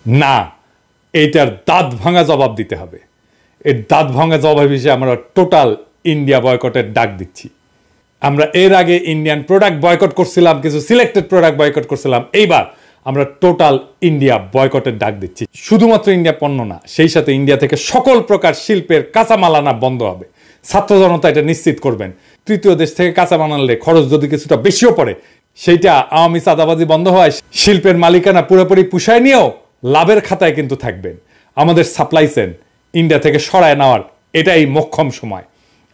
না, এইটার দাঁত ভাঙা জবাব দিতে হবে। এর দাঁত ভাঙা জবাব হিসেবে আমরা টোটাল ইন্ডিয়া বয়কটের ডাক দিচ্ছি। আমরা এর আগে ইন্ডিয়ান প্রোডাক্ট বয়কট করছিলাম, কিছু সিলেক্টেড প্রোডাক্ট বয়কট করছিলাম, এইবার আমরা টোটাল ইন্ডিয়া বয়কটের ডাক দিচ্ছি। শুধুমাত্র ইন্ডিয়া পণ্য না, সেই সাথে ইন্ডিয়া থেকে সকল প্রকার শিল্পের কাঁচামাল আনা বন্ধ হবে। ছাত্র জনতা এটা নিশ্চিত করবেন। তৃতীয় দেশ থেকে কাঁচামাল আনলে খরচ যদি কিছুটা বেশিও পড়ে, সেইটা আওয়ামী চাঁদাবাজি বন্ধ হয়, শিল্পের মালিকানা পুরোপুরি পুষায় নিয়েও লাভের খাতায় কিন্তু থাকবেন। আমাদের সাপ্লাই চেইন ইন্ডিয়া থেকে সরায় নেওয়ার এটাই মোক্ষম সময়।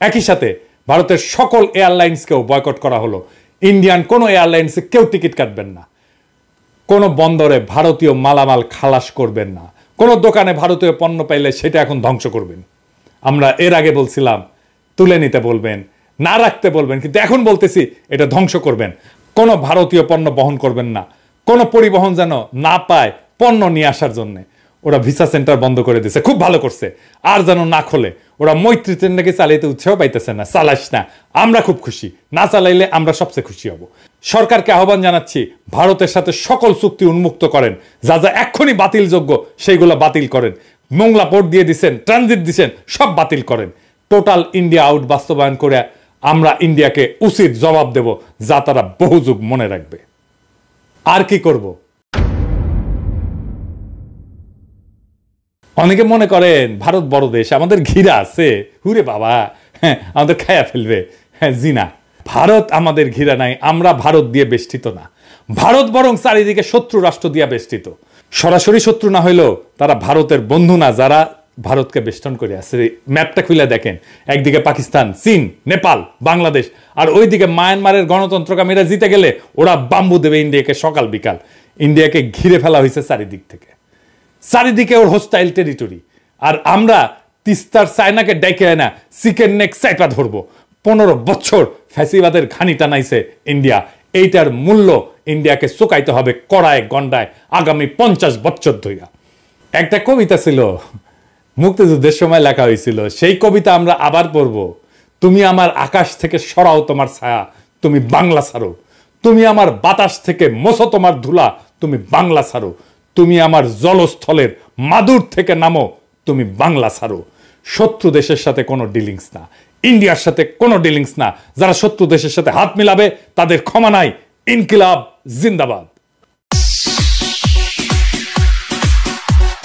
একই সাথে ভারতের সকল এয়ারলাইন্সকেও বয়কট করা হলো। ইন্ডিয়ান কোনো এয়ারলাইন্সে কেউ টিকিট কাটবেন না, কোনো বন্দরে ভারতীয় মালামাল খালাস করবেন না, কোনো দোকানে ভারতীয় পণ্য পাইলে সেটা এখন ধ্বংস করবেন। আমরা এর আগে বলছিলাম তুলে নিতে বলবেন, না রাখতে বলবেন, কিন্তু এখন বলতেছি এটা ধ্বংস করবেন। কোনো ভারতীয় পণ্য বহন করবেন না, কোনো পরিবহন যেন না পায় পণ্য নিয়ে আসার জন্য। ওরা ভিসা সেন্টার বন্ধ করে দিয়েছে, খুব ভালো করছে। আর যেন না খোলে। ওরা মৈত্রী ট্রেন নাকি চালাইতে উৎসাহ পাইতেছে না, চালাস না, আমরা খুব খুশি। না চালাইলে আমরা সবচেয়ে খুশি হব। সরকারকে আহ্বান জানাচ্ছি, ভারতের সাথে সকল চুক্তি উন্মুক্ত করেন, যা যা এক্ষুনি বাতিলযোগ্য সেইগুলো বাতিল করেন। মোংলা পোর্ট দিয়ে দিচ্ছেন, ট্রানজিট দিচ্ছেন, সব বাতিল করেন। টোটাল ইন্ডিয়া আউট বাস্তবায়ন করে আমরা ইন্ডিয়াকে উচিত জবাব দেব, যা তারা বহু যুগ মনে রাখবে। আর কি করব? অনেকে মনে করেন ভারত বড় দেশ, আমাদের ঘিরা আছে, হুরে বাবা, হ্যাঁ আমাদের খায়া ফেলবে। হ্যাঁ জি না, ভারত আমাদের ঘিরা নাই, আমরা ভারত দিয়ে বেষ্টিত না। ভারত বরং চারিদিকে শত্রু রাষ্ট্র দিয়ে বেষ্টিত। সরাসরি শত্রু না হইলেও তারা ভারতের বন্ধু না, যারা ভারতকে বেষ্টন করে আছে। ম্যাপটা খুলে দেখেন, একদিকে পাকিস্তান, চীন, নেপাল, বাংলাদেশ, আর ওইদিকে মায়ানমারের গণতন্ত্রকামীরা জিতে গেলে ওরা বাম্বু দেবে ইন্ডিয়াকে সকাল বিকাল। ইন্ডিয়াকে ঘিরে ফেলা হয়েছে চারিদিক থেকে, চারিদিকে ওর হোস্টাইল টেরিটরি। আর আমরা তিস্তার চায়নাকে ডেকে না চিকেন নেক চাইপা ধরবো। 15 বছর ফ্যাসিবাদের ঘানি টানাইছে ইন্ডিয়া, এইটার মূল্য ইন্ডিয়াকে চুকাইতে হবে কড়ায় গন্ডায় আগামী 50 বছর ধইরা। একটা কবিতা ছিল, মুক্তিযুদ্ধের সময় লেখা হয়েছিল, সেই কবিতা আমরা আবার পড়ব। তুমি আমার আকাশ থেকে সরাও তোমার ছায়া, তুমি বাংলা ছাড়ো। তুমি আমার বাতাস থেকে মোছো তোমার ধুলা, তুমি বাংলা ছাড়ো। তুমি আমার জলস্থলের মাদুর থেকে নামো, তুমি বাংলা ছাড়ো। শত্রু দেশের সাথে কোনো ডিলিংস না, ইন্ডিয়ার সাথে কোনো ডিলিংস না। যারা শত্রু দেশের সাথে হাত মিলাবে তাদের ক্ষমা নাই। ইনকিলাব জিন্দাবাদ।